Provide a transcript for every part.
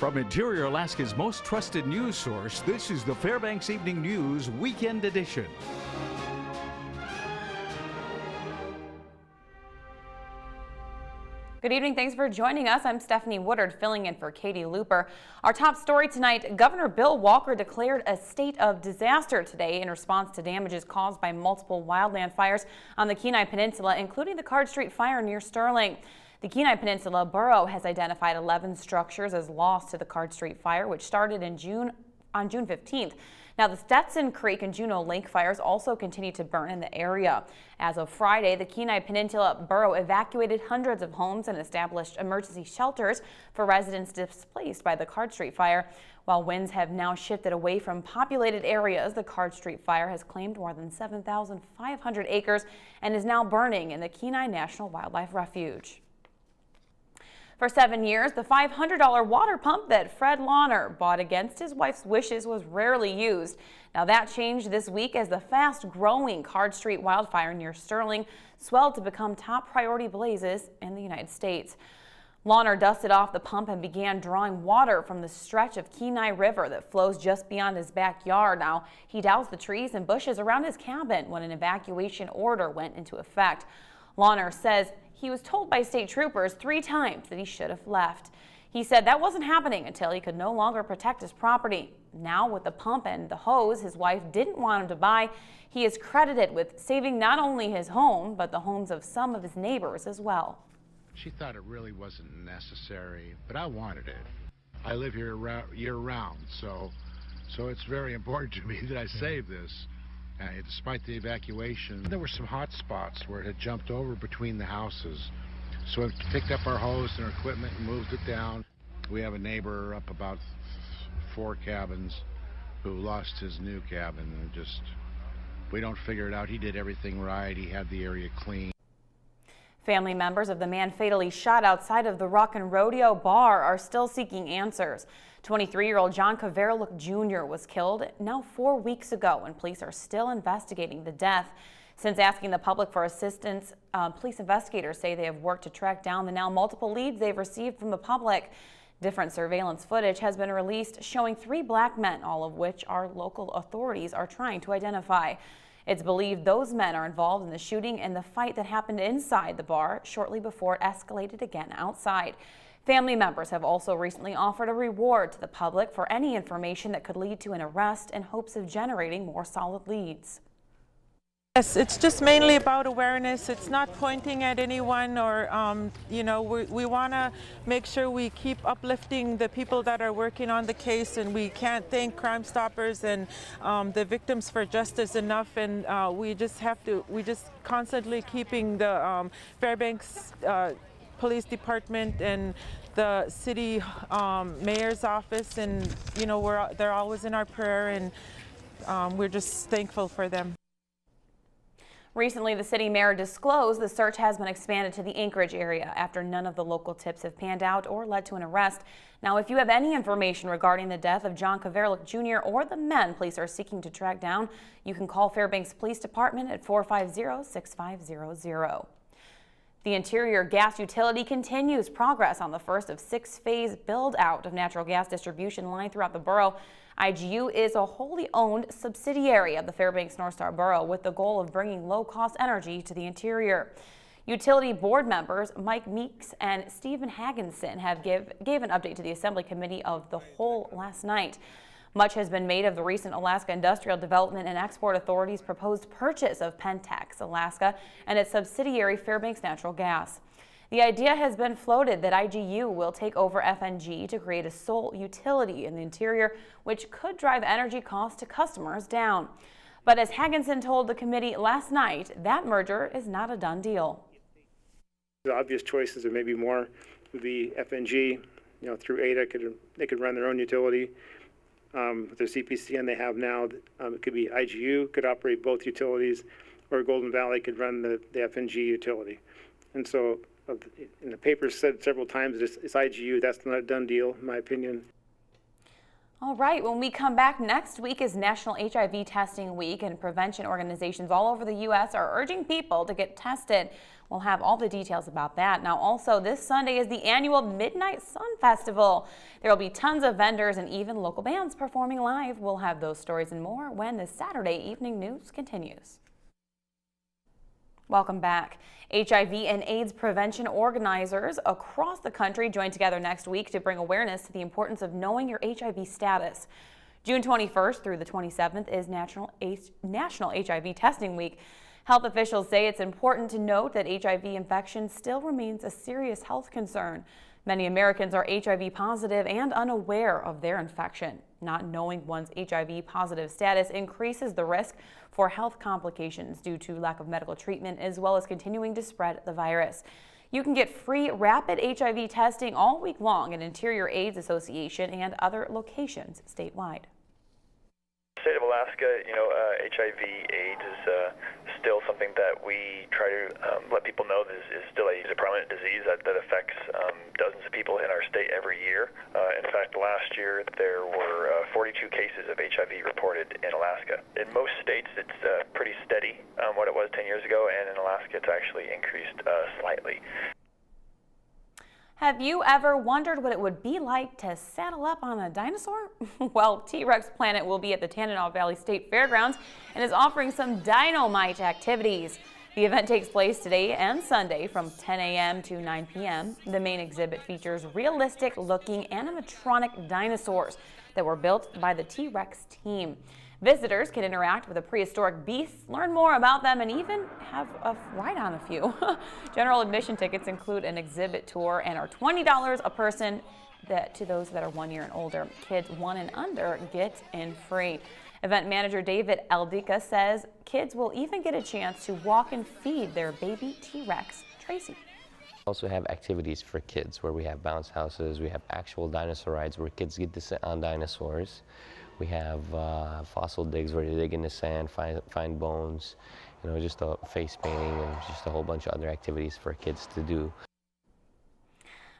From Interior Alaska's most trusted news source, this is the Fbx Evening News Weekend Edition. Good evening. Thanks for joining us. I'm Stephanie Woodard, filling in for Katie Looper. Our top story tonight, Governor Bill Walker declared a state of disaster today in response to damages caused by multiple wildland fires on the Kenai Peninsula, including the Card Street fire near Sterling. The Kenai Peninsula Borough has identified 11 structures as lost to the Card Street fire, which started on June 15th. Now, the Stetson Creek and Juneau Lake fires also continue to burn in the area. As of Friday, the Kenai Peninsula Borough evacuated hundreds of homes and established emergency shelters for residents displaced by the Card Street fire. While winds have now shifted away from populated areas, the Card Street fire has claimed more than 7,500 acres and is now burning in the Kenai National Wildlife Refuge. For 7 years, the $500 water pump that Fred Lawner bought against his wife's wishes was rarely used. Now that changed this week as the fast-growing Card Street wildfire near Sterling swelled to become top priority blazes in the United States. Lawner dusted off the pump and began drawing water from the stretch of Kenai River that flows just beyond his backyard. Now, he doused the trees and bushes around his cabin when an evacuation order went into effect. Lawner says he was told by state troopers 3 times that he should have left. He said that wasn't happening until he could no longer protect his property. Now, with the pump and the hose his wife didn't want him to buy, he is credited with saving not only his home, but the homes of some of his neighbors as well. She thought it really wasn't necessary, but I wanted it. I live here year-round, so it's very important to me that I save this. Despite the evacuation, there were some hot spots where it had jumped over between the houses. So we picked up our hose and our equipment and moved it down. We have a neighbor up about 4 cabins who lost his new cabin, and we don't figure it out. He did everything right. He had the area clean. Family members of the man fatally shot outside of the Rock and Rodeo bar are still seeking answers. 23-year-old John Kaverlik Jr. was killed now 4 weeks ago, and police are still investigating the death. Since asking the public for assistance, police investigators say they have worked to track down the now multiple leads they've received from the public. Different surveillance footage has been released showing 3 black men, all of which our local authorities are trying to identify. It's believed those men are involved in the shooting and the fight that happened inside the bar shortly before it escalated again outside. Family members have also recently offered a reward to the public for any information that could lead to an arrest in hopes of generating more solid leads. Yes, it's just mainly about awareness. It's not pointing at anyone or, we want to make sure we keep uplifting the people that are working on the case, and we can't thank Crime Stoppers and the victims for justice enough, and we just constantly keeping the Fairbanks Police Department and the city mayor's office, and they're always in our prayer, and we're just thankful for them. Recently, the city mayor disclosed the search has been expanded to the Anchorage area after none of the local tips have panned out or led to an arrest. Now, if you have any information regarding the death of John Kaverlik Jr. or the men police are seeking to track down, you can call Fairbanks Police Department at 450-6500. The Interior Gas Utility continues progress on the first of 6-phase build-out of natural gas distribution line throughout the borough. IGU is a wholly owned subsidiary of the Fairbanks North Star Borough with the goal of bringing low-cost energy to the interior. Utility board members Mike Meeks and Stephen Hagginson gave an update to the Assembly Committee of the Whole last night. Much has been made of the recent Alaska Industrial Development and Export Authority's proposed purchase of Pentex Alaska and its subsidiary Fairbanks Natural Gas. The idea has been floated that IGU will take over FNG to create a sole utility in the interior, which could drive energy costs to customers down. But as Hagginson told the committee last night, that merger is not a done deal. The obvious choices, or maybe more, would be FNG. Through ADA, they could run their own utility. With their CPCN they have now, it could be IGU, could operate both utilities, or Golden Valley could run the FNG utility. And so, in the paper said several times it's IGU. That's not a done deal, in my opinion. All right, when we come back next week is National HIV Testing Week, and prevention organizations all over the U.S. are urging people to get tested. We'll have all the details about that. Now, also this Sunday is the annual Midnight Sun Festival. There will be tons of vendors and even local bands performing live. We'll have those stories and more when the Saturday Evening News continues. Welcome back. HIV and AIDS prevention organizers across the country join together next week to bring awareness to the importance of knowing your HIV status. June 21st through the 27th is National HIV Testing Week. Health officials say it's important to note that HIV infection still remains a serious health concern. Many Americans are HIV positive and unaware of their infection. Not knowing one's HIV positive status increases the risk for health complications due to lack of medical treatment, as well as continuing to spread the virus. You can get free rapid HIV testing all week long at Interior AIDS Association and other locations statewide. State of Alaska, HIV/AIDS is still something that we try to let people know that is still a prevalent disease that affects dozens of people in our state every year. In fact, last year there were 42 cases of HIV reported in Alaska. In most states, it's pretty steady what it was 10 years ago, and in Alaska, it's actually increased slightly. Have you ever wondered what it would be like to saddle up on a dinosaur? Well, T-Rex Planet will be at the Tanana Valley State Fairgrounds and is offering some dynamite activities. The event takes place today and Sunday from 10 a.m. to 9 p.m. The main exhibit features realistic-looking animatronic dinosaurs that were built by the T-Rex team. Visitors can interact with the prehistoric beasts, learn more about them, and even have a ride on a few. General admission tickets include an exhibit tour and are $20 a person to those that are 1 year and older. Kids 1 and under get in free. Event manager David Eldica says kids will even get a chance to walk and feed their baby T-Rex, Tracy. We also have activities for kids where we have bounce houses, we have actual dinosaur rides where kids get to sit on dinosaurs. We have fossil digs where they dig in the sand, find bones, just a face painting and just a whole bunch of other activities for kids to do.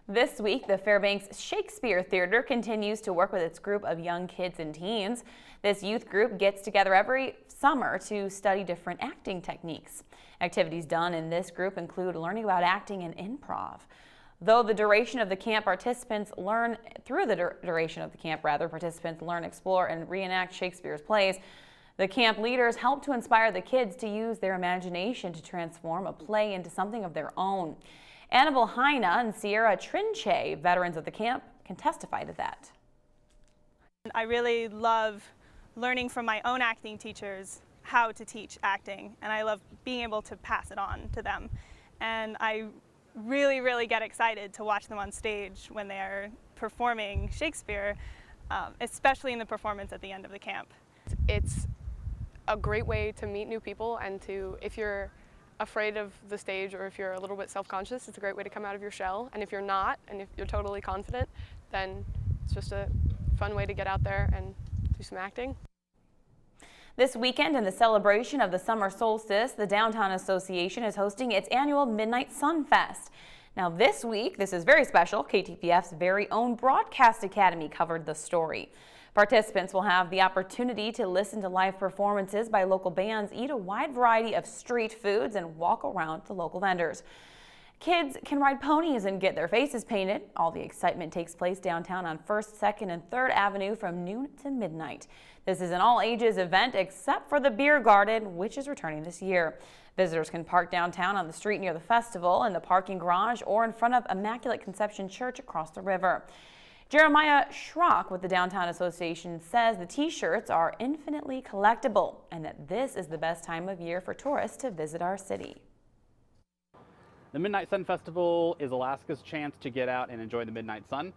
This week, the Fairbanks Shakespeare Theater continues to work with its group of young kids and teens. This youth group gets together every summer to study different acting techniques. Activities done in this group include learning about acting and improv. Though the duration of the camp, participants learn, explore, and reenact Shakespeare's plays. The camp leaders help to inspire the kids to use their imagination to transform a play into something of their own. Annabelle Heina and Sierra Trinche, veterans of the camp, can testify to that. I really love learning from my own acting teachers how to teach acting, and I love being able to pass it on to them. And I really get excited to watch them on stage when they are performing Shakespeare, especially in the performance at the end of the camp. It's a great way to meet new people, and if you're afraid of the stage or if you're a little bit self-conscious, it's a great way to come out of your shell. And if you're not, and if you're totally confident, then it's just a fun way to get out there and do some acting. This weekend, in the celebration of the summer solstice, the Downtown Association is hosting its annual Midnight Sun Fest. Now this week, this is very special, KTPF's very own Broadcast Academy covered the story. Participants will have the opportunity to listen to live performances by local bands, eat a wide variety of street foods, and walk around the local vendors. Kids can ride ponies and get their faces painted. All the excitement takes place downtown on 1st, 2nd, and 3rd Avenue from noon to midnight. This is an all-ages event except for the beer garden, which is returning this year. Visitors can park downtown on the street near the festival, in the parking garage, or in front of Immaculate Conception Church across the river. Jeremiah Schrock with the Downtown Association says the t-shirts are infinitely collectible and that this is the best time of year for tourists to visit our city. The Midnight Sun Festival is Alaska's chance to get out and enjoy the midnight sun.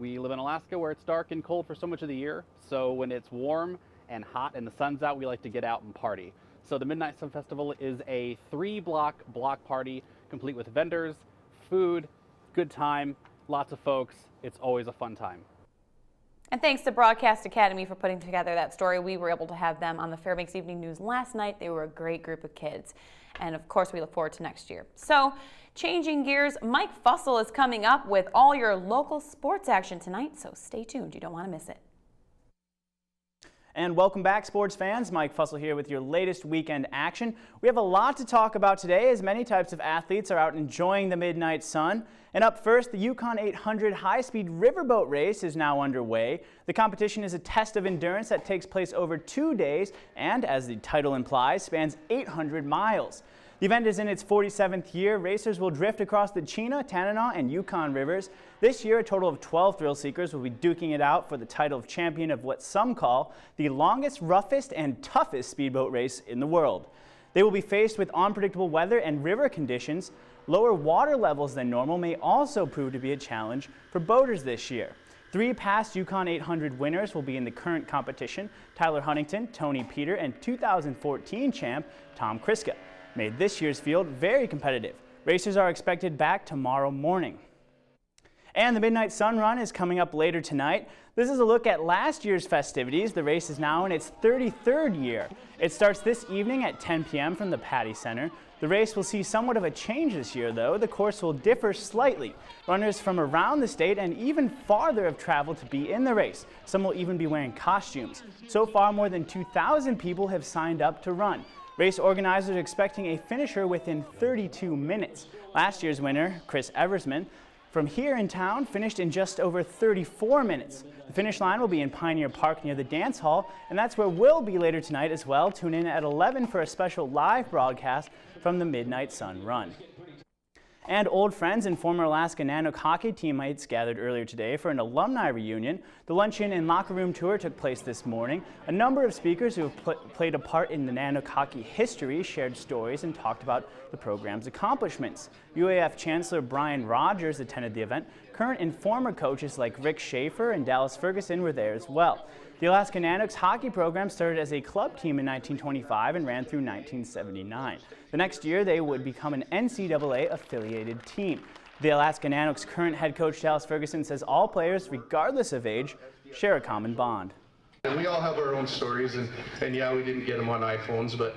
We live in Alaska where it's dark and cold for so much of the year, so when it's warm and hot and the sun's out, we like to get out and party. So the Midnight Sun Festival is a 3-block party complete with vendors, food, good time, lots of folks. It's always a fun time. And thanks to Broadcast Academy for putting together that story. We were able to have them on the Fairbanks Evening News last night. They were a great group of kids. And of course, we look forward to next year. So, changing gears, Mike Fussell is coming up with all your local sports action tonight, so stay tuned. You don't want to miss it. And welcome back, sports fans. Mike Fussell here with your latest weekend action. We have a lot to talk about today as many types of athletes are out enjoying the midnight sun. And up first, the Yukon 800 high-speed riverboat race is now underway. The competition is a test of endurance that takes place over 2 days and, as the title implies, spans 800 miles. The event is in its 47th year. Racers will drift across the Chena, Tanana, and Yukon rivers. This year, a total of 12 thrill seekers will be duking it out for the title of champion of what some call the longest, roughest, and toughest speedboat race in the world. They will be faced with unpredictable weather and river conditions. Lower water levels than normal may also prove to be a challenge for boaters this year. 3 past Yukon 800 winners will be in the current competition. Tyler Huntington, Tony Peter, and 2014 champ Tom Kriska made this year's field very competitive. Racers are expected back tomorrow morning. And the Midnight Sun Run is coming up later tonight. This is a look at last year's festivities. The race is now in its 33rd year. It starts this evening at 10 p.m. from the Patty Center. The race will see somewhat of a change this year, though. The course will differ slightly. Runners from around the state and even farther have traveled to be in the race. Some will even be wearing costumes. So far, more than 2,000 people have signed up to run. Race organizers are expecting a finisher within 32 minutes. Last year's winner, Chris Eversman, from here in town, finished in just over 34 minutes. The finish line will be in Pioneer Park near the dance hall, and that's where we'll be later tonight as well. Tune in at 11 for a special live broadcast from the Midnight Sun Run. And old friends and former Alaska Nanook hockey teammates gathered earlier today for an alumni reunion. The luncheon and locker room tour took place this morning. A number of speakers who have played a part in the Nanook hockey history shared stories and talked about the program's accomplishments. UAF Chancellor Brian Rogers attended the event. Current and former coaches like Rick Schaefer and Dallas Ferguson were there as well. The Alaska Nanooks hockey program started as a club team in 1925 and ran through 1979. The next year, they would become an NCAA-affiliated team. The Alaska Nanooks current head coach Dallas Ferguson says all players, regardless of age, share a common bond. And we all have our own stories, and yeah, we didn't get them on iPhones, but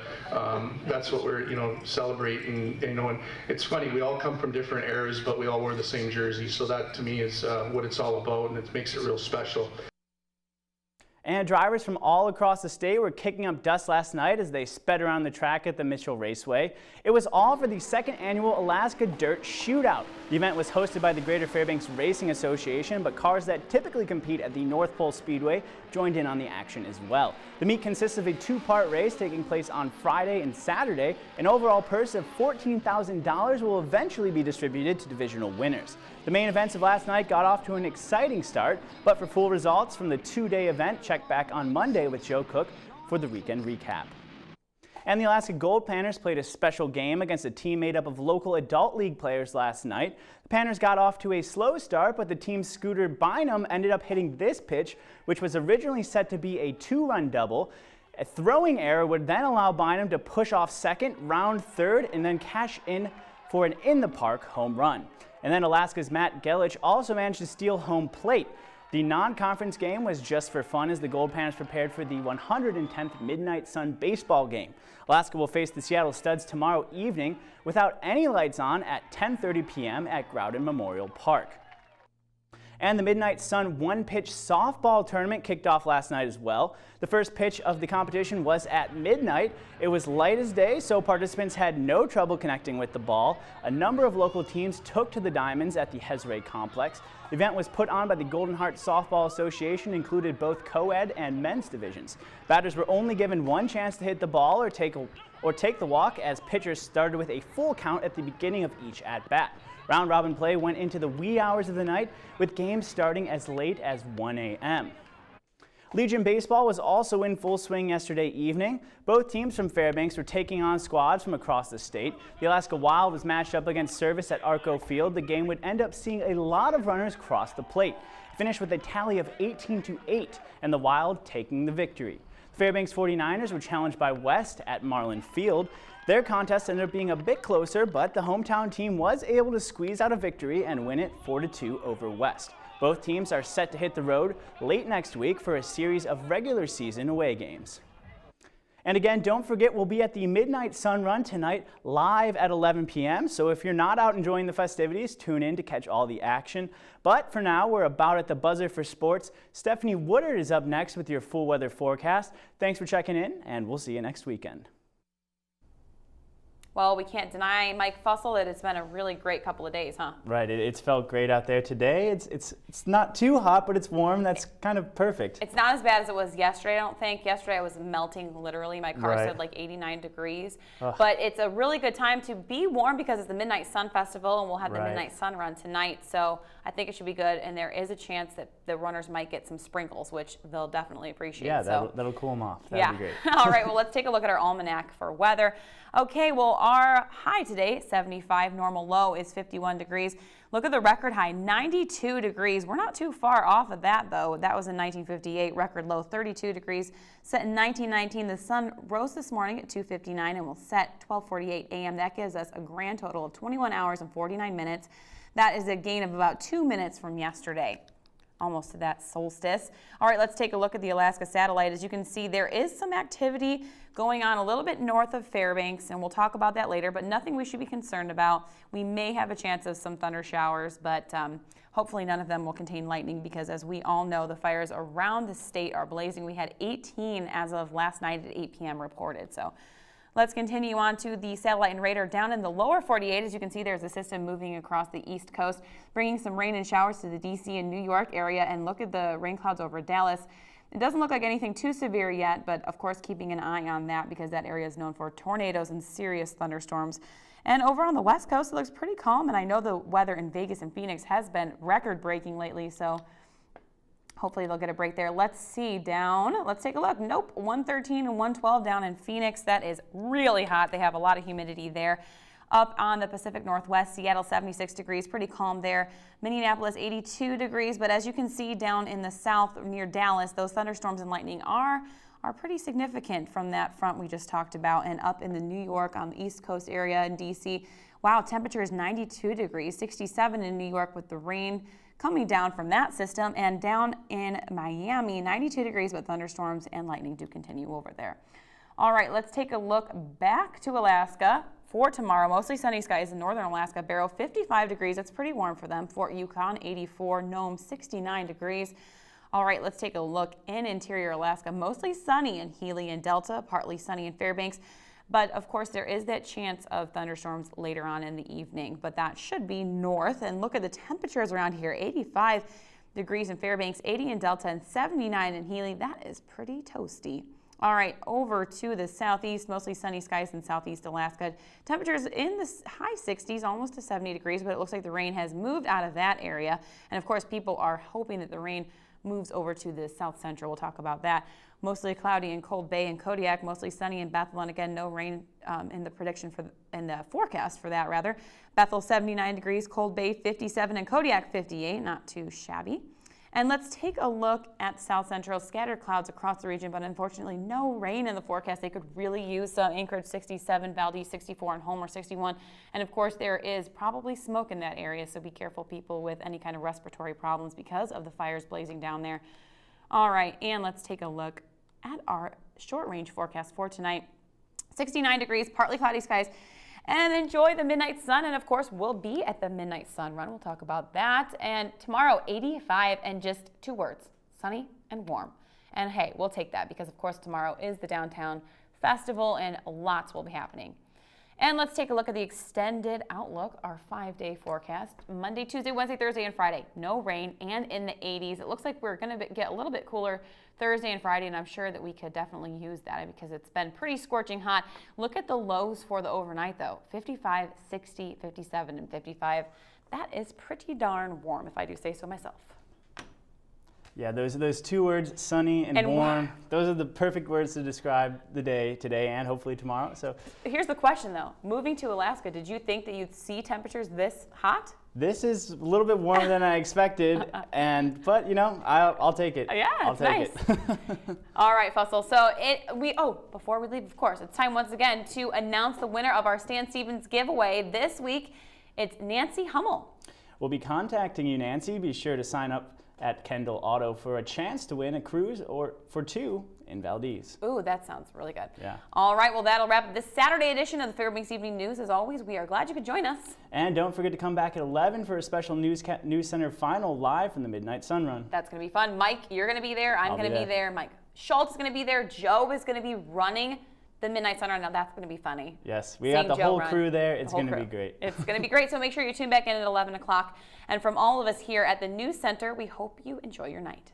that's what we're celebrating. And it's funny, we all come from different eras, but we all wear the same jersey. So that to me is what it's all about, and it makes it real special. And drivers from all across the state were kicking up dust last night as they sped around the track at the Mitchell Raceway. It was all for the 2nd annual Alaska Dirt Shootout. The event was hosted by the Greater Fairbanks Racing Association, but cars that typically compete at the North Pole Speedway joined in on the action as well. The meet consists of a 2-part race taking place on Friday and Saturday. An overall purse of $14,000 will eventually be distributed to divisional winners. The main events of last night got off to an exciting start, but for full results from the 2-day event, check back on Monday with Joe Cook for the weekend recap. And the Alaska Gold Panthers played a special game against a team made up of local adult league players last night. The Panthers got off to a slow start, but the team's Scooter Bynum ended up hitting this pitch, which was originally set to be a 2-run double. A throwing error would then allow Bynum to push off second, round third, and then cash in for an in-the-park home run. And then Alaska's Matt Gelich also managed to steal home plate. The non-conference game was just for fun as the Gold Panthers prepared for the 110th Midnight Sun baseball game. Alaska will face the Seattle Studs tomorrow evening without any lights on at 10:30 p.m. at Groudon Memorial Park. And the Midnight Sun one-pitch softball tournament kicked off last night as well. The first pitch of the competition was at midnight. It was light as day, so participants had no trouble connecting with the ball. A number of local teams took to the diamonds at the Hesray Complex. The event was put on by the Golden Heart Softball Association, included both co-ed and men's divisions. Batters were only given one chance to hit the ball or take the walk, as pitchers started with a full count at the beginning of each at-bat. Round-robin play went into the wee hours of the night, with games starting as late as 1 a.m. Legion Baseball was also in full swing yesterday evening. Both teams from Fairbanks were taking on squads from across the state. The Alaska Wild was matched up against Service at Arco Field. The game would end up seeing a lot of runners cross the plate. It finished with a tally of 18-8, and the Wild taking the victory. The Fairbanks 49ers were challenged by West at Marlin Field. Their contest ended up being a bit closer, but the hometown team was able to squeeze out a victory and win it 4-2 over West. Both teams are set to hit the road late next week for a series of regular season away games. And again, don't forget, we'll be at the Midnight Sun Run tonight, live at 11 p.m. So if you're not out enjoying the festivities, tune in to catch all the action. But for now, we're about at the buzzer for sports. Stephanie Woodard is up next with your full weather forecast. Thanks for checking in, and we'll see you next weekend. Well, we can't deny, Mike Fussell, that it's been a really great couple of days, huh? Right, it's felt great out there today. It's not too hot, but it's warm. That's kind of perfect. It's not as bad as it was yesterday, I don't think. Yesterday I was melting, literally. My car Right. said like 89 degrees. Ugh. But it's a really good time to be warm because it's the Midnight Sun Festival, and we'll have the Right. Midnight Sun Run tonight. So I think it should be good, and there is a chance that the runners might get some sprinkles, which they'll definitely appreciate. Yeah, so. that'll cool them off. That'd be great. All right, well, let's take a look at our almanac for weather. Okay, well, our high today, 75. Normal low is 51 degrees. Look at the record high, 92 degrees. We're not too far off of that, though. That was in 1958. Record low, 32 degrees. Set in 1919. The sun rose this morning at 2:59 and will set 12:48 a.m. That gives us a grand total of 21 hours and 49 minutes. That is a gain of about 2 minutes from yesterday. Almost to that solstice. All right, let's take a look at the Alaska satellite. As you can see, there is some activity going on a little bit north of Fairbanks, and we'll talk about that later, but nothing we should be concerned about. We may have a chance of some thunder showers, but hopefully none of them will contain lightning because, as we all know, the fires around the state are blazing. We had 18 as of last night at 8 p.m. reported. So let's continue on to the satellite and radar down in the lower 48. As you can see, there's a system moving across the east coast, bringing some rain and showers to the D.C. and New York area. And look at the rain clouds over Dallas. It doesn't look like anything too severe yet, but of course keeping an eye on that because that area is known for tornadoes and serious thunderstorms. And over on the west coast, it looks pretty calm. And I know the weather in Vegas and Phoenix has been record-breaking lately, so hopefully they'll get a break there. Let's see down. Let's take a look. Nope, 113 and 112 down in Phoenix. That is really hot. They have a lot of humidity there. Up on the Pacific Northwest, Seattle 76 degrees, pretty calm there. Minneapolis 82 degrees, but as you can see down in the south near Dallas, those thunderstorms and lightning are pretty significant from that front we just talked about. And up in the New York on the East Coast area in DC, wow, temperature is 92 degrees, 67 in New York with the rain coming down from that system, and down in Miami, 92 degrees, but thunderstorms and lightning do continue over there. All right, let's take a look back to Alaska for tomorrow. Mostly sunny skies in northern Alaska. Barrow, 55 degrees. That's pretty warm for them. Fort Yukon, 84. Nome, 69 degrees. All right, let's take a look in interior Alaska. Mostly sunny in Healy and Delta, partly sunny in Fairbanks. But of course, there is that chance of thunderstorms later on in the evening, but that should be north. And look at the temperatures around here, 85 degrees in Fairbanks, 80 in Delta, and 79 in Healy. That is pretty toasty. All right, over to the southeast, mostly sunny skies in southeast Alaska. Temperatures in the high 60s, almost to 70 degrees, but it looks like the rain has moved out of that area. And of course, people are hoping that the rain moves over to the south central. We'll talk about that. Mostly cloudy in Cold Bay and Kodiak, mostly sunny in Bethel, and again, no rain in the forecast for that rather. Bethel 79 degrees, Cold Bay 57, and Kodiak 58, not too shabby. And let's take a look at South Central. Scattered clouds across the region, but unfortunately no rain in the forecast. They could really use some. Anchorage 67, Valdez 64, and Homer 61. And of course there is probably smoke in that area, so be careful people with any kind of respiratory problems because of the fires blazing down there. All right, and let's take a look at our short range forecast for tonight. 69 degrees, partly cloudy skies. And enjoy the midnight sun, and of course we'll be at the Midnight Sun Run. We'll talk about that. And tomorrow, 85 and just 2 words, sunny and warm. And hey, we'll take that because of course tomorrow is the downtown festival and lots will be happening. And let's take a look at the extended outlook, our 5-day forecast. Monday, Tuesday, Wednesday, Thursday, and Friday. No rain and in the 80s. It looks like we're going to get a little bit cooler Thursday and Friday, and I'm sure that we could definitely use that because it's been pretty scorching hot. Look at the lows for the overnight, though. 55, 60, 57, and 55. That is pretty darn warm, if I do say so myself. Yeah, those 2 words, sunny and warm, those are the perfect words to describe the day today and hopefully tomorrow. So here's the question, though. Moving to Alaska, did you think that you'd see temperatures this hot? This is a little bit warmer than I expected, but you know, I'll take it. Yeah, I'll take it. All right, Fussell. So before we leave, of course, it's time once again to announce the winner of our Stan Stevens giveaway this week. It's Nancy Hummel. We'll be contacting you, Nancy. Be sure to sign up at Kendall Auto for a chance to win a cruise or for 2 in Valdez. Ooh, that sounds really good. Yeah. All right, well, that'll wrap up this Saturday edition of the Fairbanks Evening News. As always, we are glad you could join us. And don't forget to come back at 11 for a special News Center final live from the Midnight Sun Run. That's going to be fun. Mike, you're going to be there. I'm going to be there. Mike Schultz is going to be there. Joe is going to be running the Midnight Sun Run. Now, that's going to be funny. Yes, we got the whole crew there. It's going to be great. It's going to be great, so make sure you tune back in at 11 o'clock. And from all of us here at the News Center, we hope you enjoy your night.